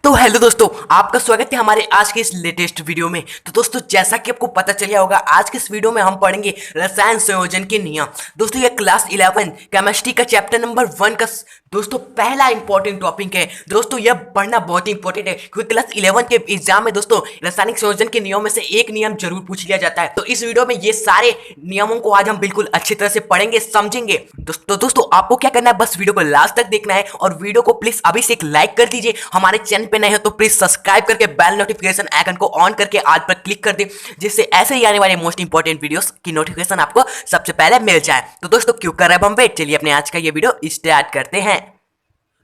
तो हेलो दोस्तों, आपका स्वागत है हमारे आज के इस लेटेस्ट वीडियो में। तो दोस्तों, जैसा कि आपको पता चल गया होगा, आज के इस वीडियो में हम पढ़ेंगे रसायन संयोजन के नियम। दोस्तों, ये क्लास 11 केमिस्ट्री का चैप्टर नंबर 1 का दोस्तों पहला इंपॉर्टेंट टॉपिक है। दोस्तों, यह पढ़ना बहुत ही इंपॉर्टेंट है क्योंकि क्लास 11 के एग्जाम में दोस्तों रासायनिक संयोजन के नियमों में से एक नियम जरूर पूछ लिया जाता है। तो इस वीडियो में ये सारे नियमों को आज हम बिल्कुल अच्छी तरह से पढ़ेंगे, समझेंगे। दोस्तों आपको क्या करना है, बस वीडियो को लास्ट तक देखना है और वीडियो को प्लीज अभी से एक लाइक कर दीजिए। हमारे चैनल पे नए हो तो प्लीज सब्सक्राइब करके बेल नोटिफिकेशन आइकन को ऑन करके आल पर क्लिक कर दे, जिससे ऐसे ही आने वाले मोस्ट इंपॉर्टेंट वीडियोस की नोटिफिकेशन आपको सबसे पहले मिल जाए। तो दोस्तों, क्यों कर रहे हैं हम वेट, चलिए अपने आज का ये वीडियो स्टार्ट करते हैं।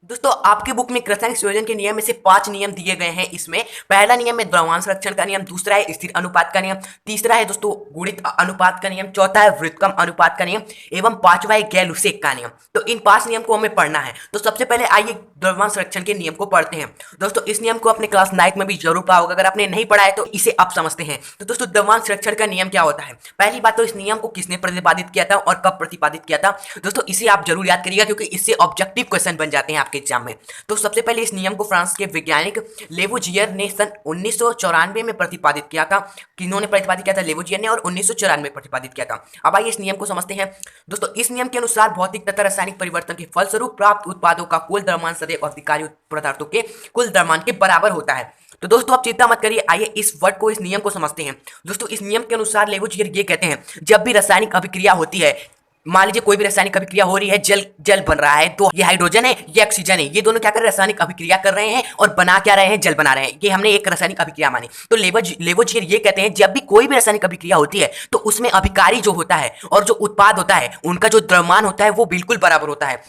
दोस्तों, आपके बुक में रासायनिक संयोजन के नियम में से 5 नियम दिए गए हैं। इसमें पहला नियम है द्रव्यांश संरक्षण का नियम, दूसरा है स्थिर अनुपात का नियम, तीसरा है दोस्तों गुणित अनुपात का नियम, चौथा है व्युत्क्रम अनुपात का नियम एवं पांचवा है गैर-लुसेक का नियम। तो इन 5 नियम को हमें पढ़ना है। तो सबसे पहले आइए द्रव्यांश संरक्षण के नियम को पढ़ते हैं। दोस्तों, इस नियम को अपने क्लास 9 में भी जरूर पढ़ा होगा, अगर आपने नहीं पढ़ा है तो इसे आप समझते हैं। तो दोस्तों, द्रव्यांश संरक्षण का नियम क्या होता है? पहली बात तो इस नियम को किसने प्रतिपादित किया था और कब प्रतिपादित किया था? दोस्तों, इसे आप जरूर याद करिएगा क्योंकि इससे ऑब्जेक्टिव क्वेश्चन बन जाते हैं आपके एग्जाम में। तो सबसे पहले इस नियम को फ्रांस के वैज्ञानिक लेवोजियर ने सन 1994 में प्रतिपादित किया था। किन्होंने प्रतिपादित किया था? लेवोजियर ने, और 1994 में प्रतिपादित किया था। अब आइए इस नियम को समझते हैं। दोस्तों, इस नियम के अनुसार भौतिक तथा रासायनिक परिवर्तन के फलस्वरूप प्राप्त उत्पादों का कुल द्रव्यमान सदैव अभिकारी पदार्थों के कुल द्रव्यमान के बराबर होता है। तो दोस्तों, आप चिंता मत करिए, आइए इस वर्ड को, इस नियम को समझते हैं। दोस्तों, इस नियम के अनुसार लेवोजियर ये कहते हैं, जब भी रासायनिक अभिक्रिया होती है, मान लीजिए कोई भी रासायनिक अभिक्रिया हो रही है, जल जल बन रहा है, तो ये हाइड्रोजन है, ये ऑक्सीजन है, ये दोनों क्या कर रहे हैं? रासायनिक अभिक्रिया कर रहे हैं और बना क्या रहे हैं? जल बना रहे हैं। ये हमने एक रासायनिक अभिक्रिया मानी। तो लेवोजियर ये कहते हैं, जब भी कोई भी रासायनिक अभिक्रिया होती है तो उसमें अभिकारी जो होता है और जो उत्पाद होता है, उनका जो द्रव्यमान होता है वो बिल्कुल बराबर होता है।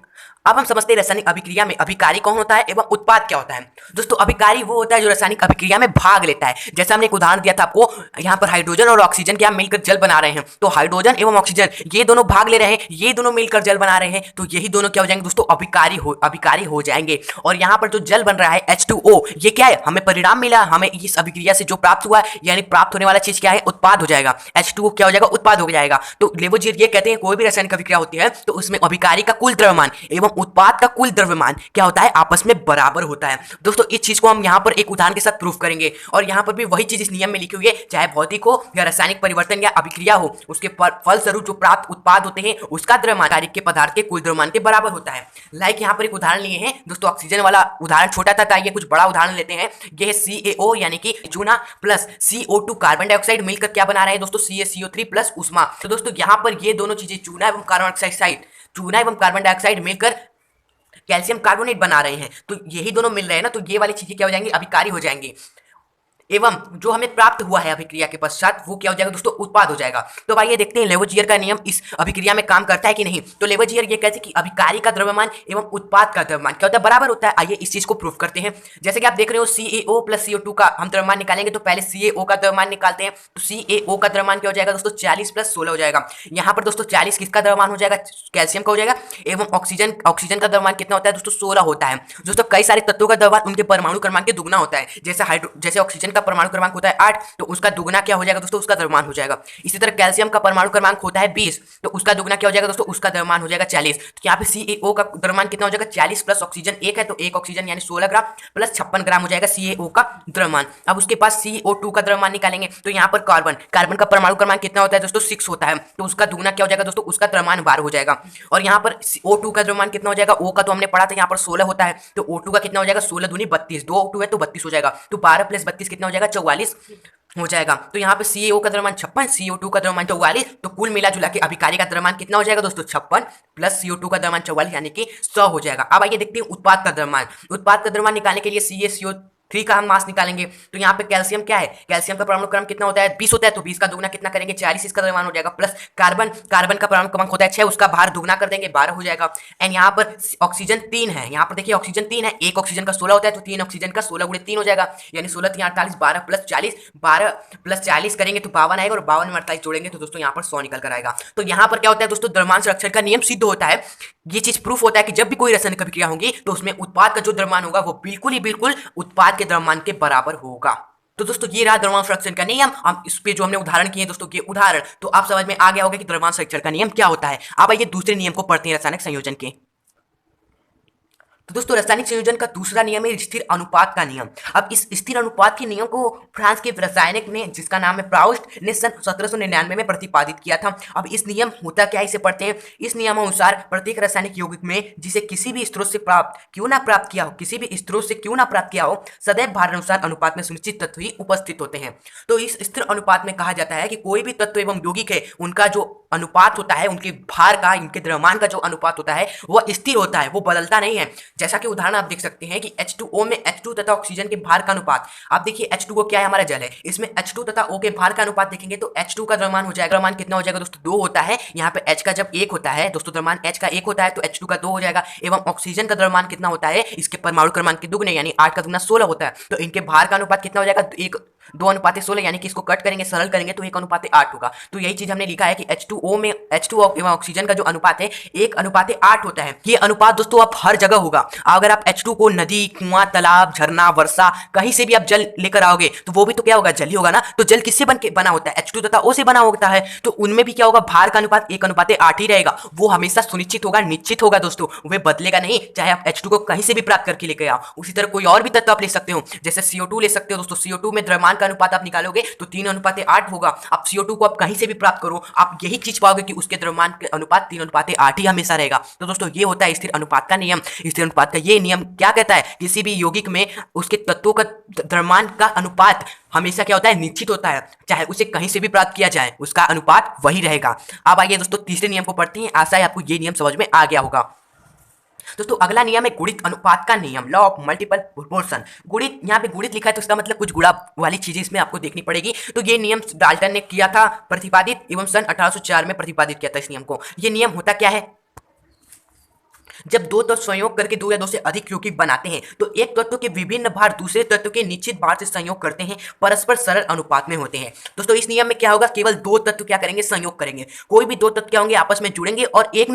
अब हम समझते हैं रासायनिक अभिक्रिया में अभिकारी कौन होता है एवं उत्पाद क्या होता है। दोस्तों, अभिकारी वो होता है जो रासायनिक अभिक्रिया में भाग लेता है। जैसे हमने एक उदाहरण दिया था आपको, यहाँ पर हाइड्रोजन और ऑक्सीजन क्या मिलकर जल बना रहे हैं, तो हाइड्रोजन एवं ऑक्सीजन ये दोनों भाग ले रहे हैं, ये दोनों मिलकर जल बना रहे हैं, तो यही दोनों क्या हो जाएंगे दोस्तों? अभिकारी हो जाएंगे। और यहाँ पर जो जल बन रहा है H2O, ये क्या है? हमें परिणाम मिला, हमें इस अभिक्रिया से जो प्राप्त हुआ है, यानी प्राप्त होने वाला चीज क्या है? उत्पाद हो जाएगा। H2O क्या हो जाएगा? उत्पाद हो जाएगा। तो लेवोजियर ये कहते हैं, कोई भी रासायनिक अभिक्रिया होती है तो उसमें अभिकारी का कुल द्रव्यमान एवं उत्पाद का कुल द्रव्यमान क्या होता है? आपस में बराबर होता है। दोस्तों, इस चीज को हम यहाँ पर एक उदाहरण के साथ प्रूफ करेंगे और यहाँ पर भी वही चीज इस नियम में लिखी हुई है, चाहे भौतिक हो या रासायनिक परिवर्तन या अभिक्रिया हो, उसके फलस्वरूप जो प्राप्त उत्पाद होते हैं उसका द्रव्यमान कार्य के पदार्थ के कुल द्रव्यमान के बराबर होता है। लाइक यहाँ पर एक उदाहरण लिए हैं दोस्तों, ऑक्सीजन वाला उदाहरण छोटा था, ये कुछ बड़ा उदाहरण लेते हैं। ये है CaO यानी कि चूना प्लस CO2 कार्बन डाइऑक्साइड मिलकर क्या बना रहे हैं दोस्तों? CaCO3 प्लस उष्मा। तो दोस्तों, यहाँ पर ये दोनों चीजें चूना एवं कार्बन डाइऑक्साइड मिलकर कैल्शियम कार्बोनेट बना रहे हैं, तो यही दोनों मिल रहे हैं ना, तो ये वाली चीजें क्या हो जाएंगी? अभिकारी हो जाएंगी। एवं जो हमें प्राप्त हुआ है अभिक्रिया के पश्चात, वो क्या हो जाएगा दोस्तों? उत्पाद हो जाएगा। तो आइए देखते हैं लेवोजियर का नियम इस अभिक्रिया में काम करता है कि नहीं। तो लेवोजियर ये कहते हैं कि अभिकारी का द्रव्यमान एवं उत्पाद का द्रव्यमान क्या होता है? बराबर होता है। आइए इस चीज को प्रूफ करते हैं। जैसे कि आप देख रहे हो, CaO प्लस CO2 का हम द्रव्यमान निकालेंगे, तो पहले CaO का द्रव्यमान निकालते हैं। तो CaO का द्रव्यमान क्या हो जाएगा दोस्तों? 40 प्लस 16 हो जाएगा। यहाँ पर दोस्तों 40 किसका द्रव्यमान हो जाएगा? कैल्शियम का हो जाएगा। एवं ऑक्सीजन का द्रव्यमान कितना होता है दोस्तों? 16 होता है। दोस्तों, कई सारे तत्वों का द्रव्यमान उनके परमाणु क्रमांक के दुगना होता है। जैसे ऑक्सीजन का परमाणु क्रमांक होता है 8, तो उसका दुगना क्या हो जाएगा दोस्तों? उसका द्रव्यमान हो जाएगा। इसी तरह कैल्शियम का परमाणु क्रमांक होता है 20, तो उसका दुगना क्या हो जाएगा दोस्तों? उसका द्रव्यमान हो जाएगा 40। तो यहाँ पे CaO का द्रव्यमान कितना हो जाएगा? 40 प्लस ऑक्सीजन 1 है, तो 1 ऑक्सीजन यानी 16 ग्राम प्लस 56 ग्राम हो जाएगा CaO का द्रव्यमान। अब उसके पास CO2 का द्रव्यमान निकालेंगे, तो यहाँ पर कार्बन का परमाणु क्रमांक कितना होता है दोस्तों? 6 होता है, तो उसका दुगना क्या हो जाएगा दोस्तों? उसका द्रव्यमान 12 हो जाएगा। और यहाँ पर O2 का द्रव्यमान कितना हो जाएगा? O का तो हमने पढ़ा था, यहाँ पर 16 होता है, तो O2 का कितना हो जाएगा? 16 दूनी 32, 2 O2 है तो 32 हो जाएगा, तो 12 प्लस 32 कितना हो जाएगा? 44 हो जाएगा। तो यहाँ पे CaO का द्रव्यमान 56, CO2 का द्रव्यमान 44, तो कुल मिला जुला के अभिकारी का द्रव्यमान कितना हो जाएगा दोस्तों? 56 प्लस CO2 का द्रव्यमान 44 यानी कि 100 हो जाएगा। अब आइए देखते हैं उत्पाद का द्रव्यमान निकालने के लिए CaCO3 का हम मास निकालेंगे। तो यहाँ पे कैल्शियम क्या है? कैल्शियम का परमाणु क्रमांक कितना होता है? 20 होता है, तो 20 का दुगना कितना करेंगे? 40 इसका द्रव्यमान हो जाएगा। प्लस कार्बन का परमाणु क्रमांक होता है 6, उसका भार दुगना कर देंगे, 12 हो जाएगा। एंड यहाँ पर ऑक्सीजन 3 है, यहाँ पर देखिए ऑक्सीजन 3 है, एक ऑक्सीजन का 16 होता है, तो 3 ऑक्सीजन का 16 गुणे 3 हो जाएगा, यानी 16 3 48, 12 प्लस 40, 12 प्लस 40 करेंगे तो 52 आएगा, और 52 में 48 जोड़ेंगे तो दोस्तों यहाँ पर 100 निकल कर आएगा। तो यहाँ पर क्या होता है दोस्तों? द्रव्यमान संरक्षण का नियम सिद्ध होता है। ये चीज प्रूफ होता है कि जब भी कोई रासायनिक अभिक्रिया होगी तो उसमें उत्पाद का जो द्रव्यमान होगा वो बिल्कुल ही बिल्कुल उत्पाद के द्रव्यमान के बराबर होगा। तो दोस्तों, ये रहा द्रव्यमान संरक्षण का नियम। हम इस पे जो हमने उदाहरण किए दोस्तों, ये उदाहरण तो आप समझ में आ गया होगा कि द्रव्यमान संरक्षण का नियम क्या होता है। अब आइए दूसरे नियम को पढ़ते हैं, रासायनिक संयोजन के। तो दोस्तों रासायनिक संयोजन का दूसरा नियम है स्थिर अनुपात का नियम। अब इस स्थिर अनुपात के नियम को फ्रांस के रासायनिक ने, जिसका नाम है प्राउस्ट, ने सन 1799 में प्रतिपादित किया था। अब इस नियम होता क्या है, इसे पढ़ते हैं। इस नियमानुसार प्रत्येक रासायनिक यौगिक में जिसे किसी भी स्रोत से प्राप्त क्यों ना प्राप्त किया हो, किसी भी स्रोत से क्यों ना प्राप्त किया हो, सदैव भार अनुसार अनुपात में सुनिश्चित तत्व ही उपस्थित होते हैं। तो इस स्थिर अनुपात में कहा जाता है कि कोई भी तत्व एवं यौगिक है, उनका जो अनुपात होता है, उनके भार का, इनके द्रव्यमान का जो अनुपात होता है वह स्थिर होता है, वो बदलता नहीं है। जैसा कि उदाहरण आप देख सकते हैं कि H2O में H2 तथा ऑक्सीजन के भार का अनुपात, आप देखिए H2O क्या है, हमारा जल है, इसमें H2 तथा O के भार का अनुपात देखेंगे तो H2 का द्रव्यमान हो जाएगा, द्रव्यमान कितना हो जाएगा दोस्तों, 2 होता है। यहाँ पे H का जब 1 होता है दोस्तों, द्रव्यमान H का 1 होता है तो H2 का 2 हो जाएगा। एवं ऑक्सीजन का द्रव्यमान कितना होता है, इसके परमाणु क्रमांक के दुगने यानी 8 का दुगना 16 होता है, तो इनके भार का अनुपात कितना हो जाएगा, 2:16, यानी कि इसको कट करेंगे, सरल करेंगे तो 1:8 होगा। तो यही चीज हमने लिखा है कि H2O में H2O एवं ऑक्सीजन का जो अनुपात है 1:8 होता है। ये अनुपात दोस्तों आप हर जगह होगा। अगर आप H2 को नदी, कुआं, तालाब, झरना, वर्षा, कहीं से भी आप जल लेकर आओगे तो वो भी तो क्या होगा, जल ही होगा ना। तो जल किससे बना होता है, H2 तथा O से बना होता है। तो उनमें भी क्या होगा, भार का अनुपात 1:8 ही रहेगा। वो हमेशा सुनिश्चित होगा, निश्चित होगा दोस्तों, वे बदलेगा नहीं, चाहे आप H2 को कहीं से भी प्राप्त करके लेके आओ। उसी तरह कोई और भी तत्व आप ले सकते हो, जैसे CO2 ले सकते हो दोस्तों। CO2 में द्रव्यमान का अनुपात आप निकालोगे तो 3:8 होगा। अब CO2 को आप कहीं से भी प्राप्त करो, आप यही चीज पाओगे कि उसके द्रव्यमान के अनुपात 3:8 ही हमेशा रहेगा। तो दोस्तों ये होता है स्थिर अनुपात का नियम। स्थिर अनुपात का ये नियम क्या कहता है, किसी भी यौगिक में उसके तत्वों का द्रव्यमान का अनुपात हमेशा क्या होता है, निश्चित होता है, चाहे उसे कहीं से भी प्राप्त किया जाए उसका अनुपात वही रहेगा। अब आइए दोस्तों तीसरे नियम को पढ़ते हैं। आशा है आपको ये नियम समझ में आ गया होगा। दोस्तों अगला नियम है गुणित अनुपात का नियम, लॉ ऑफ मल्टीपल प्रोपोर्शन। गुणित, यहाँ पे गुणित लिखा है तो इसका मतलब कुछ गुणा वाली चीजें इसमें आपको देखनी पड़ेगी। तो ये नियम डाल्टन ने किया था प्रतिपादित, एवं सन 1804 में प्रतिपादित किया था इस नियम को। ये नियम होता क्या है, जब दो तत्व संयोग करके दो या दो से अधिक यौगिक बनाते हैं तो एक तत्व के विभिन्न भार दूसरे तत्व के निश्चित भार से संयोग करते हैं, परस्पर सरल अनुपात में होते हैं। दोस्तों इस नियम में क्या होगा, केवल दो तत्व क्या करेंगे, संयोग करेंगे। कोई भी दो तत्व क्या होंगे, आपस में जुड़ेंगे और एक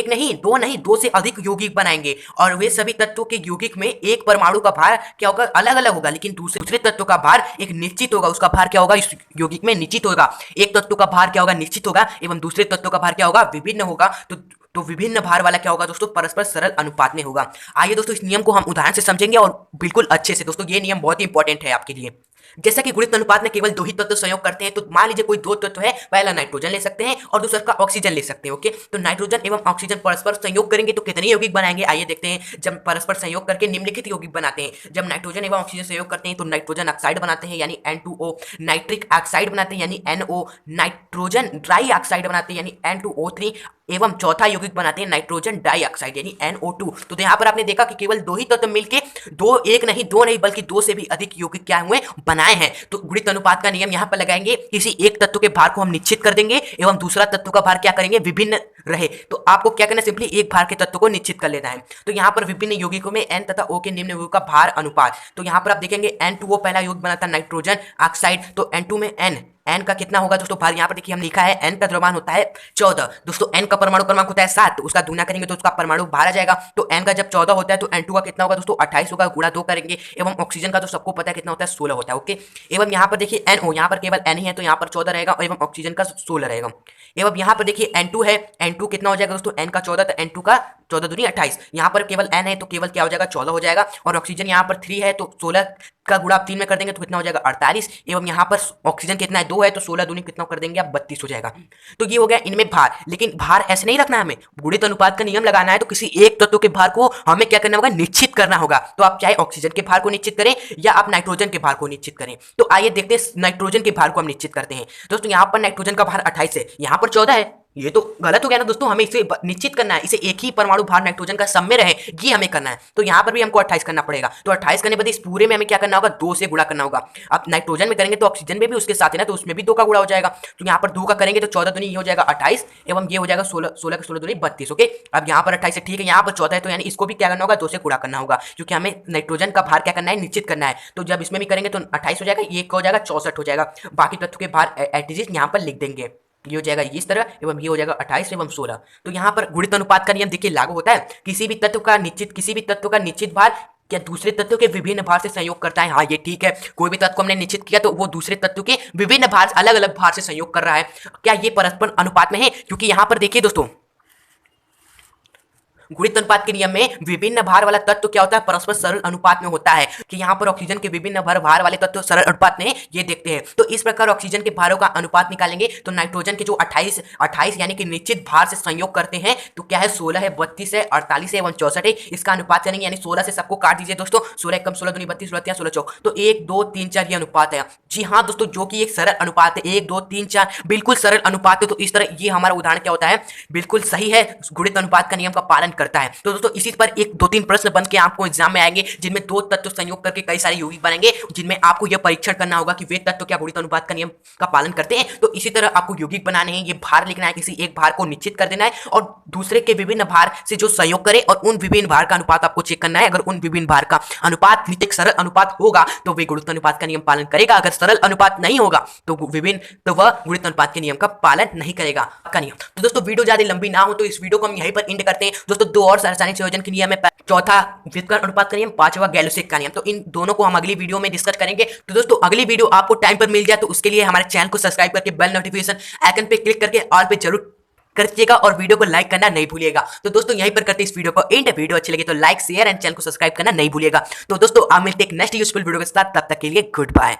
नहीं दो से अधिक यौगिक बनाएंगे। और वे सभी तत्वों के यौगिक में एक परमाणु का भार क्या होगा, अलग अलग होगा, लेकिन दूसरे तत्व का भार एक निश्चित होगा। उसका भार क्या होगा, इस यौगिक में निश्चित होगा। एक तत्व का भार क्या होगा, निश्चित होगा, एवं दूसरे तत्व का भार क्या होगा, विभिन्न होगा। तो विभिन्न भार वाला क्या होगा दोस्तों, परस्पर सरल अनुपात में होगा। आइए दोस्तों इस नियम को हम उदाहरण से समझेंगे और बिल्कुल अच्छे से। दोस्तों ये नियम बहुत ही इंपॉर्टेंट है आपके लिए। जैसा कि गुणित अनुपात में केवल दो ही तत्व संयोग करते हैं, तो मान लीजिए कोई दो तत्व है, पहला नाइट्रोजन ले सकते हैं और दूसरा का ऑक्सीजन ले सकते हैं। ओके, तो नाइट्रोजन एवं ऑक्सीजन परस्पर संयोग करेंगे तो कितने यौगिक बनाएंगे, आइए देखते हैं। जब परस्पर संयोग करके निम्नलिखित यौगिक बनाते हैं, जब नाइट्रोजन एवं ऑक्सीजन संयोग करते हैं तो नाइट्रोजन ऑक्साइड बनाते हैं यानी N2O, नाइट्रिक ऑक्साइड बनाते हैं यानी NO, नाइट्रोजन ड्राई ऑक्साइड बनाते हैं यानी N2O3, एवं चौथा यौगिक बनाते हैं नाइट्रोजन डाइऑक्साइड यानी NO2। तो यहाँ पर आपने देखा कि केवल दो ही तत्व मिलके एक नहीं बल्कि दो से भी अधिक यौगिक क्या हुए, बनाए हैं। तो गुणित अनुपात का नियम यहाँ पर लगाएंगे, किसी एक तत्व के भार को हम निश्चित कर देंगे एवं दूसरा तत्व का भार क्या करेंगे, विभिन्न रहे। तो आपको क्या करना है, सिंपली एक भार के तत्व को निश्चित कर लेना है। तो यहाँ पर विभिन्न यौगिकों में N तथा O के निम्न यौगिक का भार अनुपात, तो यहाँ पर आप देखेंगे N2O पहला यौगिक बनाता है नाइट्रोजन ऑक्साइड, तो N2 में N का कितना होगा दोस्तों भार, यहाँ पर देखिए हम लिखा है N का द्रव्यमान होता है 14। दोस्तों N का परमाणु क्रमांक होता है 7, तो उसका गुना करेंगे तो उसका परमाणु भार आ जाएगा। तो N का जब 14 होता है तो N2 का कितना होगा दोस्तों, 28 होगा, गुणा 2 करेंगे। एवं ऑक्सीजन का तो सबको पता है कितना होता है, 16 होता है। ओके, एवं यहाँ पर देखिए NO, यहाँ पर केवल N ही है तो यहाँ पर 14 रहेगा, एवं ऑक्सीजन का 16 रहेगा। एवं यहाँ पर देखिए N2 है, N2 कितना हो जाएगा दोस्तों, N का 14 तो N2 का 14 दूनी 28। यहाँ पर केवल N है तो केवल क्या हो जाएगा, 14 हो जाएगा। और ऑक्सीजन यहाँ पर 3 है तो 16 का गुणा आप 3 में कर देंगे तो कितना हो जाएगा, 48। एवं यहाँ पर ऑक्सीजन कितना है, 2 है तो 16 दूनी कितना कर देंगे आप, 32 हो जाएगा। तो ये हो गया इनमें भार। लेकिन भार ऐसे नहीं रखना है हमें, गुणित अनुपात का नियम लगाना है तो किसी एक तत्व के भार को हमें क्या करना होगा, निश्चित करना होगा। तो आप चाहे ऑक्सीजन के भार को निश्चित करें या आप नाइट्रोजन के भार को निश्चित करें। तो आइए देखते हैं नाइट्रोजन के भार को हम निश्चित करते हैं। दोस्तों यहाँ पर नाइट्रोजन का भार 28 है, यहाँ पर 14 है, ये तो गलत हो गया ना दोस्तों। हमें इसे निश्चित करना है, इसे एक ही परमाणु भार नाइट्रोजन का सम में रहे, ये हमें करना है। तो यहाँ पर भी हमको 28 करना पड़ेगा। तो 28 करने बाद इस पूरे में हमें क्या करना होगा, 2 से गुणा करना होगा। अब नाइट्रोजन में करेंगे तो ऑक्सीजन में भी उसके साथ है ना, तो उसमें भी 2 का गुणा हो जाएगा। तो यहाँ पर 2 का करेंगे तो 14 दूनी ये हो जाएगा 28, एवं ये हो जाएगा 16 का 16 दूनी 32। ओके, अब यहाँ पर 28 है, ठीक है, यहाँ पर 14 है तो यानी इसको भी क्या करना होगा, 2 से गुणा करना होगा, क्योंकि हमें नाइट्रोजन का भार क्या करना है, निश्चित करना है। तो जब इसमें भी करेंगे तो 28 हो जाएगा, ये हो जाएगा 64 हो जाएगा। बाकी तत्व के भार एट यहाँ पर लिख देंगे, ये हो जाएगा इस तरह, एवं ये हो जाएगा 28 एवं 16। तो यहाँ पर गुणित अनुपात का नियम देखिए लागू होता है, किसी भी तत्व का निश्चित भार क्या दूसरे तत्व के विभिन्न भार से संयोग करता है। हाँ ये ठीक है, कोई भी तत्व को हमने निश्चित किया तो वो दूसरे तत्व के विभिन्न भार, अलग अलग भार से संयोग कर रहा है। क्या ये परस्पर अनुपात में है, क्योंकि यहाँ पर देखिए दोस्तों, गुणित अनुपात के नियम में विभिन्न भार वाला तत्व क्या होता है, परस्पर सरल अनुपात में होता है कि यहाँ पर ऑक्सीजन के विभिन्न भार वाले तत्व सरल अनुपात में ये देखते हैं। तो इस प्रकार ऑक्सीजन के भारों का अनुपात निकालेंगे तो नाइट्रोजन के जो 28 यानी कि निश्चित भार से संयोग करते हैं तो क्या है 16 है, 32 है, 48 है एवं 64 है। इसका अनुपात करेंगे यानी 16 से सबको काट दीजिए दोस्तों, 16 कम 16 दूनी 32, 16 16 चौक, तो 1 2 3 4 ये अनुपात है। जी हाँ दोस्तों, जो कि एक सरल अनुपात है, 1 2 3 4 बिल्कुल सरल अनुपात है। तो इस तरह ये हमारा उदाहरण क्या होता है, बिल्कुल सही है, गुणित अनुपात का नियम का पालन करता है। तो दोस्तों इसी पर एक 2-3 प्रश्न बन के आपको एग्जाम में आएंगे जिनमें दो तत्व संयोग करके कई सारे यौगिक बनेंगे, जिनमें आपको यह परीक्षण करना होगा कि वे तत्व क्या गुणित अनुपात का नियम का पालन करते हैं। तो इसी तरह आपको यौगिक बनाने हैं, ये भार लिखना है, किसी एक भार को निश्चित कर देना है और दूसरे के विभिन्न भार से जो संयोग करे और उन विभिन्न भार का अनुपात आपको चेक करना है। अगर उन विभिन्न भार का अनुपात एक सरल अनुपात होगा तो वे गुणित अनुपात का नियम पालन करेगा, अगर सरल अनुपात नहीं होगा तो वह गुणित अनुपात के नियम का पालन नहीं करेगा का नियम। तो दोस्तों वीडियो ज्यादा लंबी ना हो तो इस वीडियो को हम यहीं पर एंड करते हैं दोस्तों। दो और रासायनिक संयोजन के नियम है, चौथा व्युत्क्रमण अनुपात का नियम, पांचवा गैलोसिक का नियम। तो इन दोनों को हम अगली वीडियो में डिस्कस करेंगे। तो दोस्तों अगली वीडियो आपको टाइम पर मिल जाए तो उसके लिए हमारे चैनल को सब्सक्राइब करके बेल नोटिफिकेशन आइकन पे क्लिक करके ऑल पे जरूर कर दीजिएगा और वीडियो को लाइक करना नहीं भूलिएगा। तो दोस्तों यहीं पर करते इस वीडियो को एंड। वीडियो अच्छी लगी तो लाइक शेयर एंड चैनल को सब्सक्राइब करना नहीं भूलिएगा। तो दोस्तों आप मिलते हैं नेक्स्ट यूजफुल वीडियो के साथ, तब तक के लिए गुड बाय।